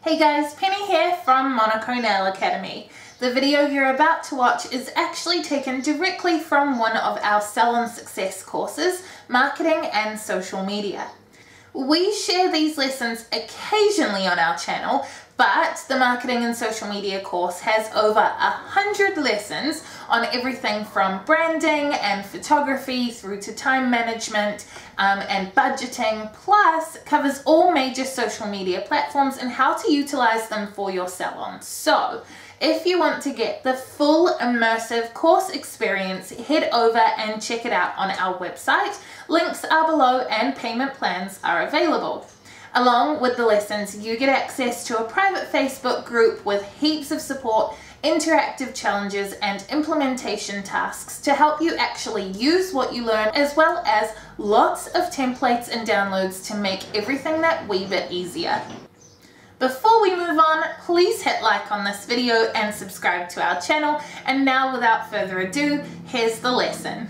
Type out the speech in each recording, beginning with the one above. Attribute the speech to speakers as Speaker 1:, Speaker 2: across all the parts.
Speaker 1: Hey guys, Penny here from Monaco Nail Academy. The video you're about to watch is actually taken directly from one of our Salon Success courses, Marketing and Social Media. We share these lessons occasionally on our channel, but the Marketing and Social Media course has over 100 lessons on everything from branding and photography through to time management and budgeting, plus covers all major social media platforms and how to utilize them for your salon. So if you want to get the full immersive course experience, head over and check it out on our website. Links are below and payment plans are available. Along with the lessons, you get access to a private Facebook group with heaps of support, interactive challenges, and implementation tasks to help you actually use what you learn, as well as lots of templates and downloads to make everything that wee bit easier. Before we move on, please hit like on this video and subscribe to our channel. And now, without further ado, here's the lesson.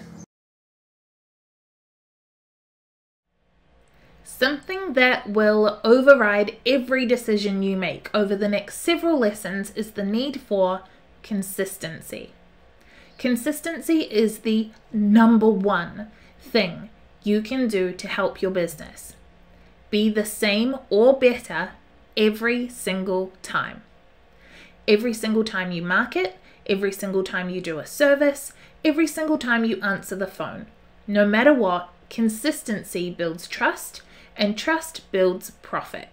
Speaker 1: Something that will override every decision you make over the next several lessons is the need for consistency. Consistency is the #1 thing you can do to help your business. Be the same or better every single time. Every single time you market, every single time you do a service, every single time you answer the phone. No matter what, consistency builds trust, and trust builds profit.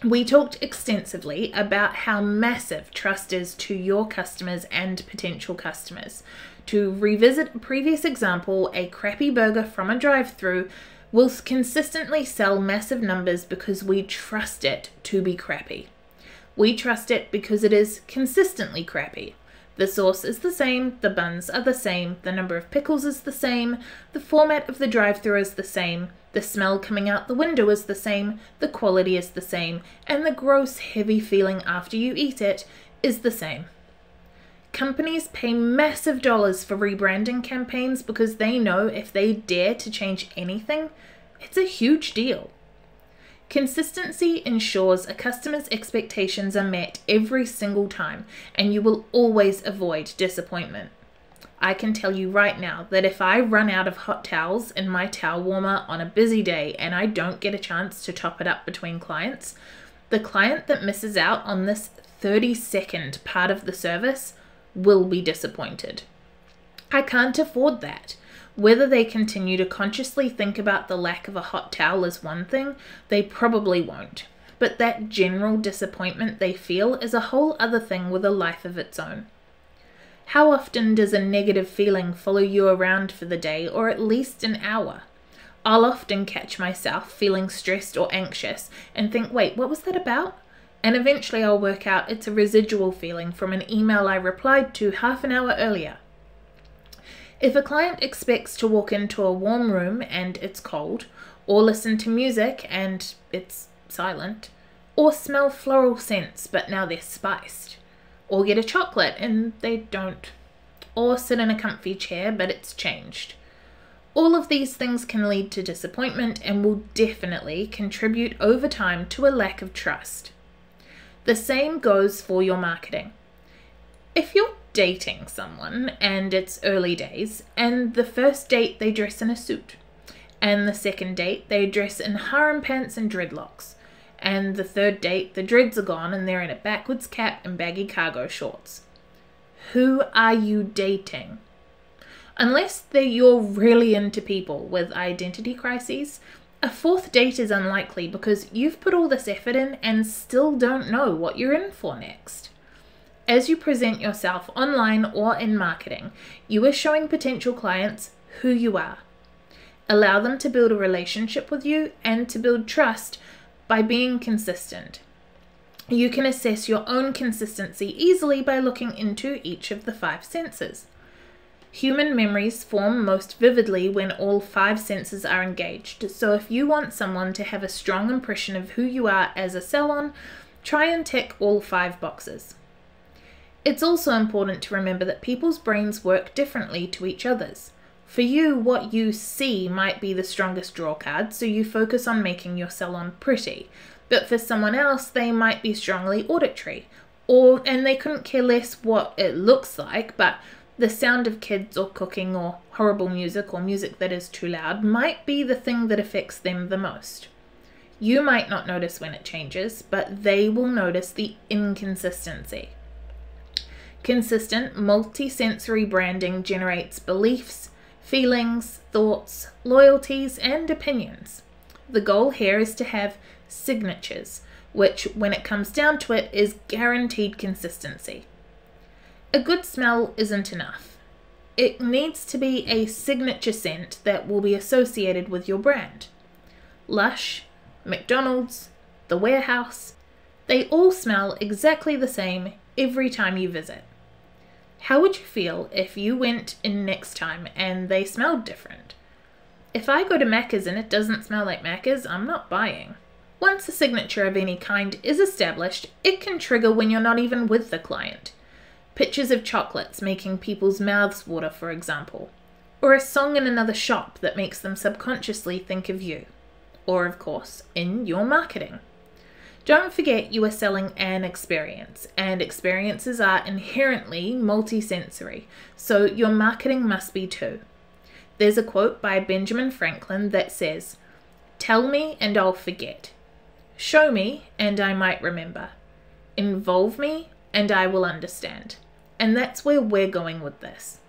Speaker 1: We talked extensively about how massive trust is to your customers and potential customers. To revisit a previous example, a crappy burger from a drive-thru will consistently sell massive numbers because we trust it to be crappy. We trust it because it is consistently crappy. The sauce is the same, the buns are the same, the number of pickles is the same, the format of the drive-thru is the same, the smell coming out the window is the same, the quality is the same, and the gross, heavy feeling after you eat it is the same. Companies pay massive dollars for rebranding campaigns because they know if they dare to change anything, it's a huge deal. Consistency ensures a customer's expectations are met every single time, and you will always avoid disappointment. I can tell you right now that if I run out of hot towels in my towel warmer on a busy day and I don't get a chance to top it up between clients, the client that misses out on this 30-second part of the service will be disappointed. I can't afford that. Whether they continue to consciously think about the lack of a hot towel is one thing, they probably won't. But that general disappointment they feel is a whole other thing with a life of its own. How often does a negative feeling follow you around for the day or at least an hour? I'll often catch myself feeling stressed or anxious and think, wait, what was that about? And eventually I'll work out it's a residual feeling from an email I replied to half an hour earlier. If a client expects to walk into a warm room and it's cold, or listen to music and it's silent, or smell floral scents but now they're spiced, or get a chocolate and they don't, or sit in a comfy chair but it's changed. All of these things can lead to disappointment and will definitely contribute over time to a lack of trust. The same goes for your marketing. If you're dating someone and it's early days, and the first date they dress in a suit, and the second date they dress in harem pants and dreadlocks, and the third date the dreads are gone and they're in a backwards cap and baggy cargo shorts. Who are you dating? Unless you're really into people with identity crises, a fourth date is unlikely because you've put all this effort in and still don't know what you're in for next. As you present yourself online or in marketing, you are showing potential clients who you are. Allow them to build a relationship with you and to build trust by being consistent. You can assess your own consistency easily by looking into each of the 5 senses. Human memories form most vividly when all 5 senses are engaged, so if you want someone to have a strong impression of who you are as a salon, try and tick all 5 boxes. It's also important to remember that people's brains work differently to each other's. For you, what you see might be the strongest draw card, so you focus on making your salon pretty. But for someone else, they might be strongly auditory, and they couldn't care less what it looks like, but the sound of kids or cooking or horrible music or music that is too loud might be the thing that affects them the most. You might not notice when it changes, but they will notice the inconsistency. Consistent multi-sensory branding generates beliefs, feelings, thoughts, loyalties, and opinions. The goal here is to have signatures, which, when it comes down to it, is guaranteed consistency. A good smell isn't enough. It needs to be a signature scent that will be associated with your brand. Lush, McDonald's, the warehouse, they all smell exactly the same every time you visit. How would you feel if you went in next time and they smelled different? If I go to Macca's and it doesn't smell like Macca's, I'm not buying. Once a signature of any kind is established, it can trigger when you're not even with the client. Pictures of chocolates making people's mouths water, for example, or a song in another shop that makes them subconsciously think of you, or of course, in your marketing. Don't forget you are selling an experience, and experiences are inherently multisensory, so your marketing must be too. There's a quote by Benjamin Franklin that says, "Tell me and I'll forget. Show me and I might remember. Involve me and I will understand." And that's where we're going with this.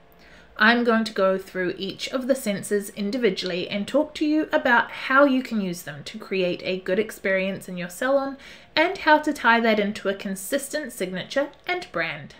Speaker 1: I'm going to go through each of the senses individually and talk to you about how you can use them to create a good experience in your salon and how to tie that into a consistent signature and brand.